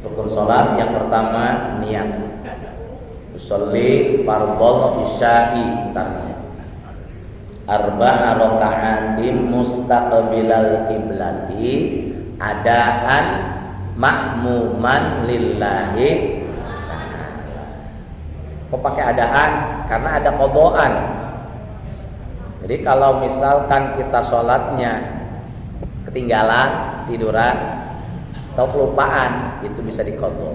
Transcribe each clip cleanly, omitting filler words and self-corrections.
Rukun sholat yang pertama niat. Usolli fardhol isya'i arba'a raka'atin mustaqbilal kiblati adaan ma'muman lillahi ta'ala. Kok pakai adaan? Karena ada qadaan. Jadi kalau misalkan kita sholatnya ketinggalan, tiduran atau kelupaan, itu bisa diqadha.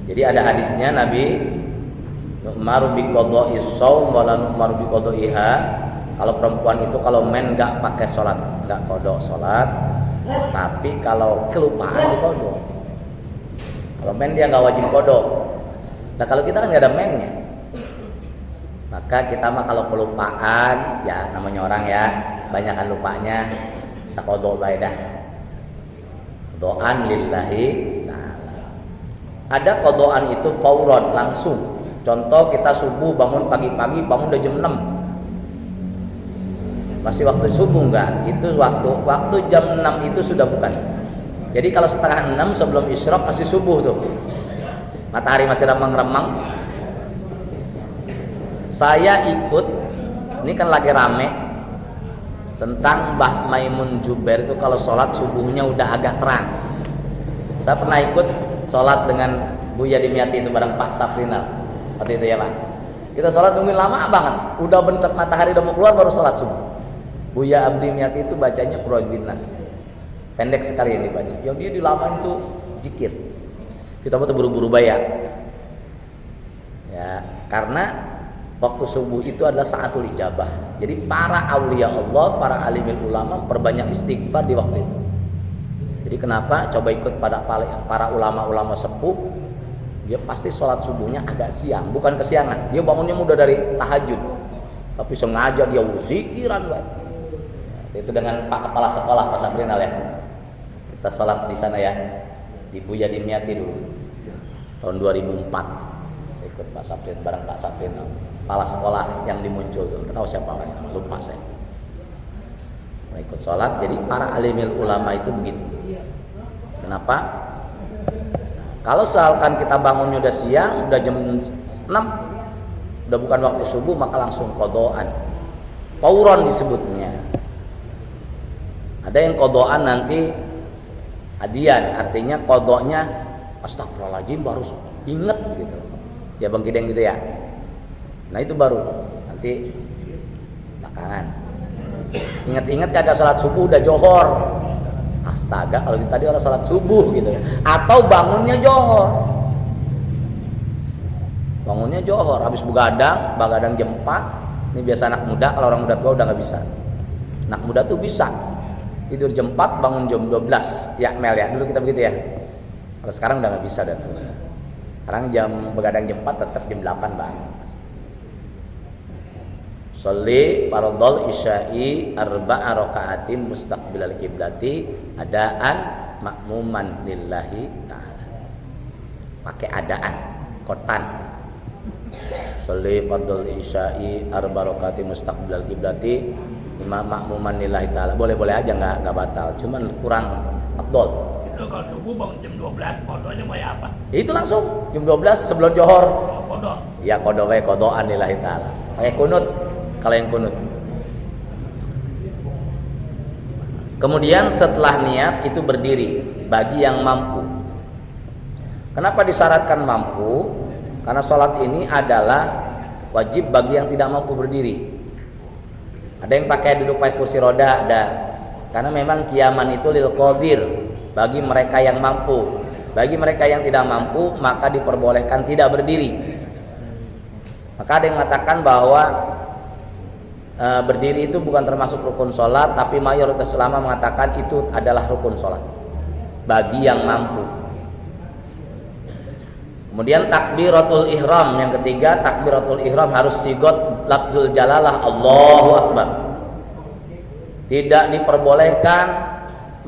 Jadi ada hadisnya Nabi nu'maru bi qadha'is shaum wa la nu'maru bi qadha'iha. Kalau perempuan itu kalau men enggak pakai salat, enggak qadha salat, tapi kalau kelupaan diqadha. Kalau men dia enggak wajib qadha. Nah, kalau kita kan enggak ada mennya. Maka kita mah kalau kelupaan, ya namanya orang ya, banyakan lupanya, kita qadha bae dah. Qadhaan lillahi. Ada qadhaan itu fauron, langsung. Contoh kita subuh bangun pagi-pagi, bangun udah jam 6. Masih waktu subuh enggak? Itu waktu jam 6 itu sudah bukan. Jadi kalau setengah 6 sebelum isyraq masih subuh tuh. Matahari masih remang-remang. Saya ikut, ini kan lagi rame tentang Mbah Maimun Jubair itu kalau sholat subuhnya udah agak terang. Saya pernah ikut sholat dengan Buya Dimyati itu bareng Pak Safrinal waktu itu ya Pak. Kita sholat nungguin lama banget, udah bentuk matahari udah mau keluar baru sholat subuh. Buya Abdi Dimyati itu bacanya Qur'an bin Nas, pendek sekali yang dibaca. Yang dia dilamain tuh jikir. Kita mau buru-buru bayar. Ya, karena waktu subuh itu adalah saatul ijabah. Jadi para aulia Allah, para alimil ulama perbanyak istighfar di waktu itu. Jadi kenapa? Coba ikut pada para ulama-ulama sepuh, dia pasti sholat subuhnya agak siang, bukan kesiangan. Dia bangunnya mudah dari tahajud, tapi sengaja dia zikiran, Pak. Itu dengan Pak Kepala Sekolah Pak Safrinal ya. Kita sholat di sana ya, di Buya Dimyati dulu, tahun 2004. Saya ikut Pak Safrinal, bareng Pak Safrinal, Kepala Sekolah yang dimuncul, nggak tahu siapa orangnya, lupa saya. Ikut sholat. Jadi para alimil ulama itu begitu. Kenapa? Kalau misalkan kita bangunnya udah siang, udah jam 6, udah bukan waktu subuh, maka langsung qadhaan. Fauron disebutnya. Ada yang qadhaan nanti adian, artinya qadhanya astagfirullahaladzim baru inget gitu. Ya Bang Kideng gitu ya. Nah itu baru nanti belakangan. Ingat-ingat kagak sholat subuh udah johor. Astaga, kalau kita tadi orang sholat subuh gitu ya. Atau bangunnya johor. Bangunnya johor, habis begadang jam 4. Ini biasa anak muda, kalau orang muda tua udah nggak bisa. Anak muda tuh bisa tidur jam 4, bangun jam 12. Ya Mel ya, dulu kita begitu ya. Kalau sekarang udah nggak bisa dah tuh. Sekarang begadang jam 4 tetap jam 8 bangun. Sholli fardhol isya'i arba'a raka'atin mustaqbilal kiblati adaan makmuman lillahi ta'ala. Pakai adaan, kotan. Sholli fardhol isya'i arba'a raka'atin mustaqbilal kiblati imam makmuman lillahi ta'ala. Boleh-boleh aja enggak batal, cuman kurang afdol. Itu kalau subuh bangun jam 12, qadhanya mau apa? Itu langsung jam 12 sebelum johor. Qadha. Ya qadha wae qadhaan lillahi ta'ala. Pakai kunut. Kalau yang kunut. Kemudian setelah niat itu berdiri bagi yang mampu. Kenapa disyaratkan mampu? Karena sholat ini adalah wajib bagi yang tidak mampu berdiri. Ada yang pakai duduk pakai kursi roda, ada. Karena memang kiaman itu lil qadir, bagi mereka yang mampu. Bagi mereka yang tidak mampu maka diperbolehkan tidak berdiri. Maka ada yang mengatakan bahwa berdiri itu bukan termasuk rukun sholat, tapi mayoritas ulama mengatakan itu adalah rukun sholat bagi yang mampu. Kemudian takbiratul ihram yang ketiga, takbiratul ihram harus sigot lafzul jalalah Allahu Akbar. Tidak diperbolehkan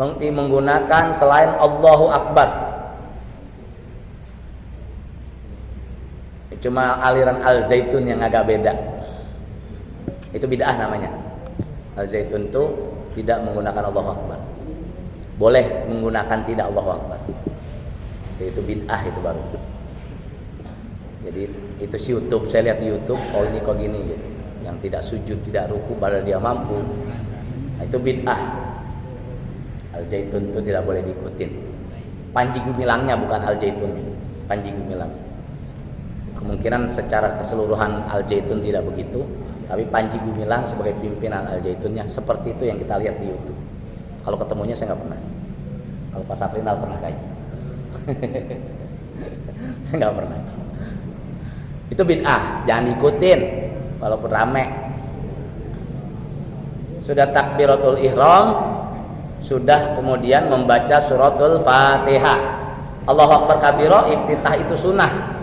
menggunakan selain Allahu Akbar. Cuma aliran Al-Zaitun yang agak beda. Itu bid'ah namanya. Al-Zaitun itu tidak menggunakan Allahu Akbar. boleh menggunakan tidak Allahu Akbar. Itu bid'ah itu baru. Jadi itu si YouTube, saya lihat di YouTube, oh ini kok gini gitu. Yang tidak sujud, tidak ruku padahal dia mampu. Nah, itu bid'ah. Al-Zaitun itu tidak boleh diikutin. Panji Gumilangnya bukan Al-Zaitunnya. Panji Gumilang. Kemungkinan secara keseluruhan Al-Zaitun tidak begitu, tapi Panji Gumilang sebagai pimpinan Al-Zaitunnya seperti itu yang kita lihat di YouTube. Kalau ketemunya saya nggak pernah. Kalau Pak Saprinal pernah kayaknya. Saya nggak pernah. Itu bid'ah, jangan diikutin walaupun rame. Sudah takbiratul ihram, sudah kemudian membaca suratul Fatihah. Allahu Akbar kabira, iftitah itu sunnah.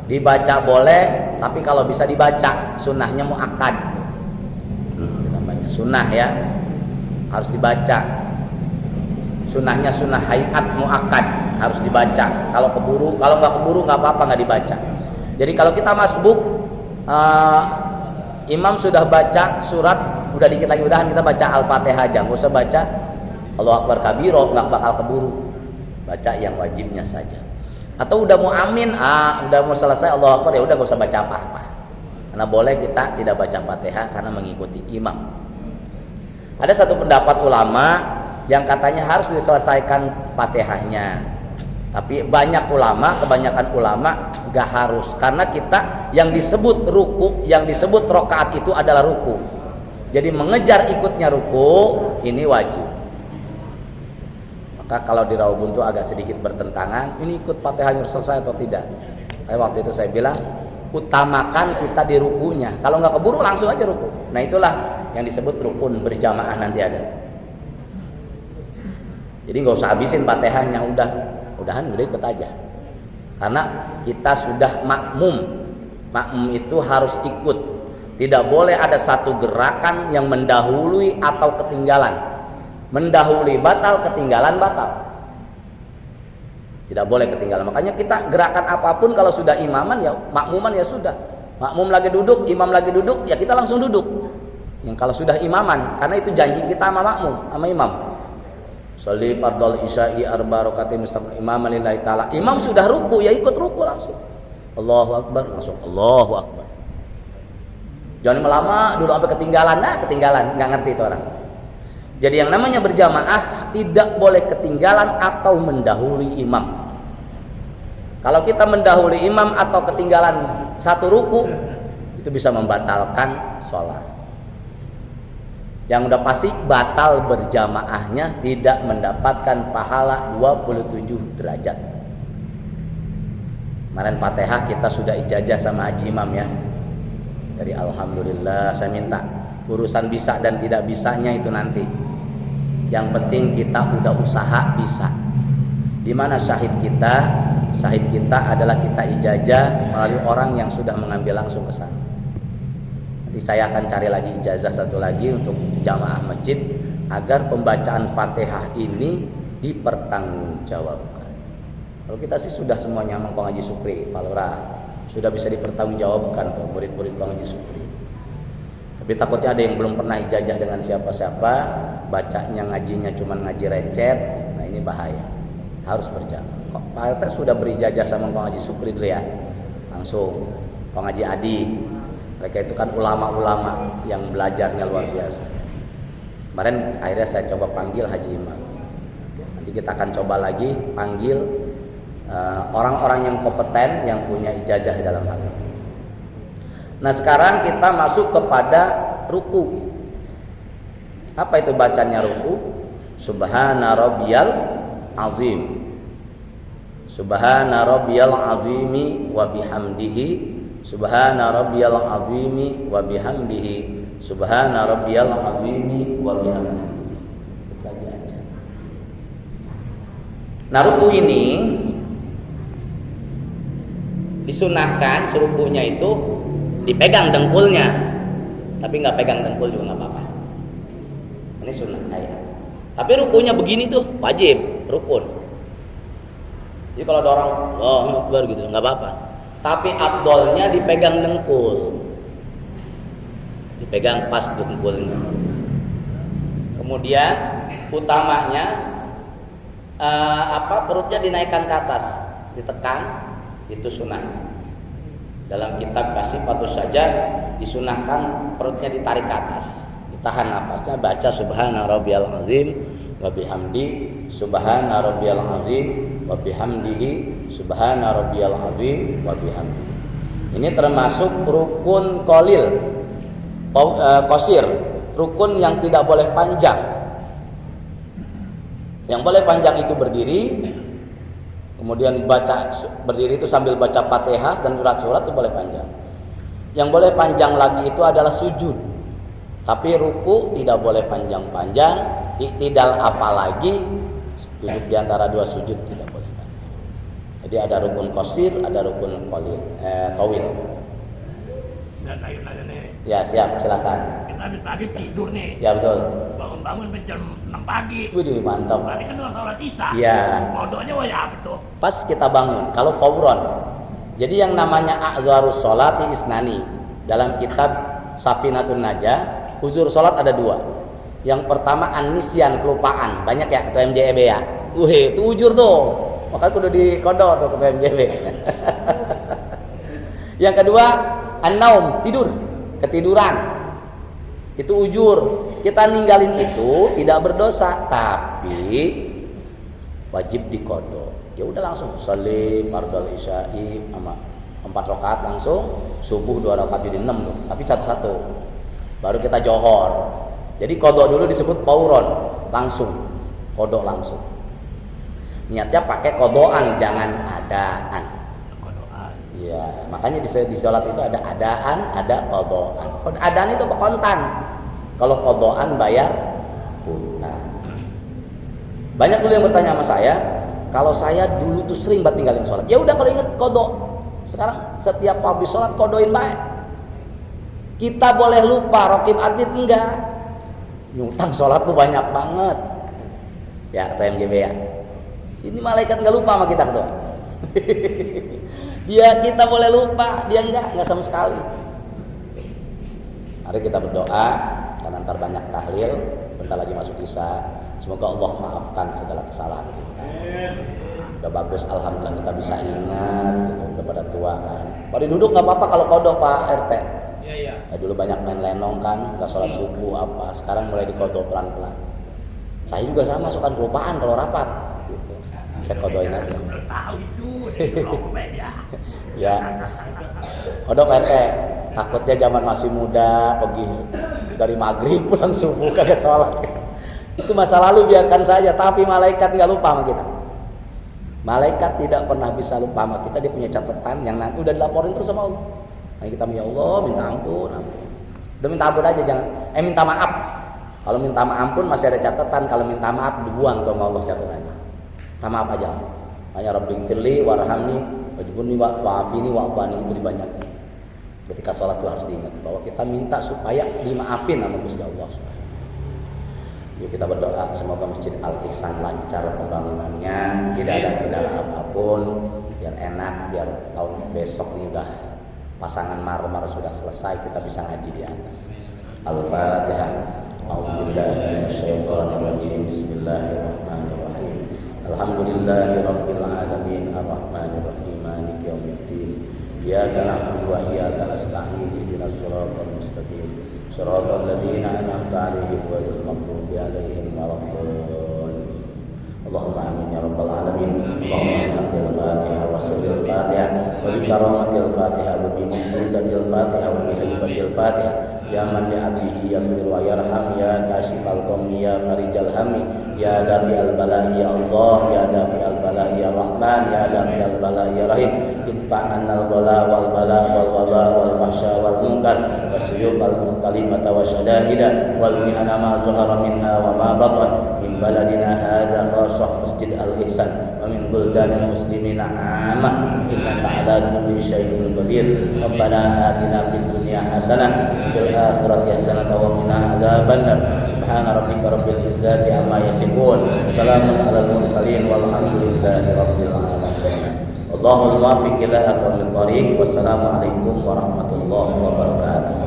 Dibaca boleh, tapi kalau bisa dibaca, sunnahnya muakkad. Namanya sunnah ya, harus dibaca. Sunnahnya sunnah hayat muakkad, harus dibaca. Kalau keburu, kalau nggak keburu nggak apa-apa, nggak dibaca. Jadi kalau kita masbuk, imam sudah baca surat, udah dikit lagi udahan kita baca Al-Fatihah aja, nggak usah baca Allahu Akbar kabiro, nggak bakal keburu. Baca yang wajibnya saja. Atau udah mau amin, udah mau selesai Allahu Akbar, ya udah nggak usah baca apa-apa. Karena boleh kita tidak baca Fatihah karena mengikuti imam. Ada satu pendapat ulama yang katanya harus diselesaikan Fatihahnya. Tapi banyak ulama, kebanyakan ulama nggak harus, karena kita yang disebut ruku, yang disebut rokaat itu adalah ruku. Jadi mengejar ikutnya ruku ini wajib. Maka kalau di Rawabuntu agak sedikit bertentangan, ini ikut Fatihahnya selesai atau tidak. Tapi waktu itu saya bilang utamakan kita di rukunya. Kalau nggak keburu langsung aja ruku. Nah itulah yang disebut rukun berjamaah nanti ada. Jadi nggak usah habisin Fatihahnya, udahan ikut aja. Karena kita sudah makmum. Makmum itu harus ikut. Tidak boleh ada satu gerakan yang mendahului atau ketinggalan. Mendahului batal, ketinggalan batal. Tidak boleh ketinggalan. Makanya kita gerakan apapun kalau sudah imaman ya makmuman ya sudah. Makmum lagi duduk, imam lagi duduk, ya kita langsung duduk. Yang kalau sudah imaman, karena itu janji kita sama makmum, sama imam. Sholli fardhol isya'i arba rakaat mustaqim imam lillahi taala. Imam sudah ruku ya ikut ruku langsung. Allahu Akbar langsung Allahu Akbar. Jangan lama dulu sampai ketinggalan, ketinggalan, nggak ngerti itu orang. Jadi yang namanya berjamaah tidak boleh ketinggalan atau mendahului imam. Kalau kita mendahului imam atau ketinggalan satu ruku, itu bisa membatalkan sholat. Yang udah pasti batal berjamaahnya, tidak mendapatkan pahala 27 derajat. Kemarin Fatihah kita sudah ijazah sama Haji Imam ya. Dari alhamdulillah, saya minta urusan bisa dan tidak bisanya itu nanti. Yang penting kita udah usaha bisa. Di mana syahid kita? Syahid kita adalah kita ijazah melalui orang yang sudah mengambil langsung ke sana. Nanti saya akan cari lagi ijazah satu lagi untuk jamaah masjid agar pembacaan Fatihah ini dipertanggungjawabkan. Kalau kita sih sudah semuanya Kong Haji Sukri, Pak Lurah, sudah bisa dipertanggungjawabkan tuh murid-murid Kong Haji Sukri. Tapi takutnya ada yang belum pernah ijazah dengan siapa-siapa, bacanya ngajinya cuma ngaji recet, nah ini bahaya. Harus berjamaah. Pak RT sudah berijazah sama Kong Haji Sukri dulu ya, langsung Kong Haji Adi. Mereka itu kan ulama-ulama yang belajarnya luar biasa. Kemarin akhirnya saya coba panggil Haji Imam. Nanti kita akan coba lagi panggil orang-orang yang kompeten yang punya ijazah dalam hal itu. Nah sekarang kita masuk kepada ruku. Apa itu bacanya ruku? Subhana rabbiyal azim. Subhana rabbiyal azimi wa bihamdihi. Subhana rabbiyal azimi wa bihamdihi. Subhana rabbiyal azimi wa bihamdihi. Lagi aja. Nah ruku ini disunahkan surukunya itu dipegang dengkulnya, tapi nggak pegang dengkul juga nggak apa-apa. Ini sunnah ayat. Tapi rukunya begini tuh wajib rukun. Jadi kalau ada orang Allahu Akbar gitu nggak apa-apa. Tapi afdolnya dipegang dengkul, dipegang pas dengkulnya. Kemudian utamanya perutnya dinaikkan ke atas, ditekan, itu sunnahnya. Dalam kitab Kasifatus Sajjad disunahkan perutnya ditarik ke atas, ditahan napasnya, baca subhana rabbiyal azim wa bihamdi, subhana rabbiyal azim wa bihamdihi, subhana rabbiyal azim wa bihamdi. Ini termasuk rukun qalil, qasir, rukun yang tidak boleh panjang. Yang boleh panjang itu berdiri, kemudian baca berdiri itu sambil baca Fatihah dan surat-surat itu boleh panjang. Yang boleh panjang lagi itu adalah sujud. Tapi ruku tidak boleh panjang-panjang, iktidal apalagi duduk di antara dua sujud tidak boleh panjang. Jadi ada rukun qasir, ada rukun tawil. Dan nanya nih. Ya, siap, silakan. Kita habis maghrib tidur nih. Ya, betul. Bangun-bangun jam 6 pagi. Widih, mantap. Berarti kan udah sholat isya. Iya. Kodoknya wah ya apa tuh? Pas kita bangun, kalau fauron. Jadi yang namanya a'zharus sholati isnani. Dalam kitab Safinatun Najah, uzur sholat ada dua. Yang pertama an-nisyan, kelupaan. Banyak ya ketua MJB ya. Itu ujur tuh. Makanya kudu dikodok tuh ketua MJB. Yang kedua an-naum, tidur, ketiduran. Itu ujur. Kita ninggalin itu tidak berdosa, tapi wajib dikodok. Ya udah langsung salim fardhu isya'i sama 4 rakaat langsung, subuh 2 rakaat jadi 6 tuh, tapi satu-satu. Baru kita johor. Jadi kodok dulu disebut fauron, langsung. Kodok langsung. Niatnya pakai kodokan, jangan adaan. Ya, makanya di sholat itu ada adaan, ada kodokan. Adaan itu kontan. Kalau kodokan bayar hutang. Banyak dulu yang bertanya sama saya, kalau saya dulu tuh sering banget tinggalin sholat. Ya udah kalau inget kodok. Sekarang setiap habis sholat kodoin baik. Kita boleh lupa, rokib atid enggak. Nyutang sholat lu banyak banget. Ya, atau MJB ya. Ini malaikat nggak lupa sama kita ketua. Dia kita boleh lupa, dia enggak sama sekali. Mari kita berdoa, karena ntar banyak tahlil, bentar lagi masuk isya. Semoga Allah maafkan segala kesalahan kita. Udah bagus, alhamdulillah kita bisa ingat, gitu. Udah pada tua kan. Baru duduk nggak apa-apa kalau kodok Pak RT. Iya. Dulu banyak main lenong kan, nggak sholat subuh apa. Sekarang mulai dikodok pelan-pelan. Saya juga sama, suka kelupaan kalau rapat. Gitu. Saya kodoin aja. Tahu itu, Ya, kodok RT. Takutnya zaman masih muda, pergi dari maghrib pulang subuh kagak sholat. Itu masa lalu, biarkan saja. Tapi malaikat nggak lupa sama kita. Malaikat tidak pernah bisa lupa sama kita. Dia punya catatan yang nanti udah dilaporin terus sama Allah. Nah, kita ya Allah minta ampun. Udah minta ampun aja, jangan minta maaf. Kalau minta maaf pun masih ada catatan. Kalau minta maaf dibuang tuh sama Allah catatannya. Minta maaf aja. Hanya Rabbighfirli warhamni wajibuni wa'afini wa'afani, itu dibanyakin. Ketika sholat itu harus diingat bahwa kita minta supaya dimaafin sama Gusti Allah. Yuk kita berdoa semoga Masjid Al-Ihsan lancar pembangunannya, tidak ada kendala apapun, biar enak, biar tahun besok ini udah pasangan marmer sudah selesai, kita bisa ngaji di atas. Al-Fatihah. A'udzubillahi minasyaitonirrajim. Bismillahirrahmanirrahim. Alhamdulillahirabbil alamin arrahmanir rahim maliki yaumiddin. Iyyaka na'budu wa iyyaka nasta'in ihdinas siratal mustaqim siratal ladzina an'amta 'alaihim ghairil maghdubi 'alaihim waladdallin. Allahumma amin ya rabbal alamin. Allahumma bihaqqil Fatihah wa sirril Fatihah wa bi karamatil Fatihah wa bi mu'jizatil Fatihah wa bi haibatil Fatihah ya man li 'abdihi yaghfir wa yarham ya kashifal ghammi ya farijal hammi ya dafi'al bala'i ya Allah ya dafi'al bala'i ya Rahman ya dafi'al bala'i ya Rahim. Idfa'annal ghala wal bala wal waba wal fahsya wal munkar wasyuyub al mukhtalifata wa syadahida wal mihana ma zuhara minha wa ma batan min baladina hadza khassah Masjid Al-Ihsan wa min buldanil muslimina 'ammah innaka 'ala kulli syai'in qadir. Rabbana atina fid dunya hasanah fil akhirati hasanah wa qina adzabannar. Subhana rabbika rabbil izzati amma yasifun. Salamun 'alal mursalin walhamdulillahi rabbil alamin. Allahumma muwaffiq ila aqwamit thariq. Wassalamualaikum warahmatullahi wabarakatuh.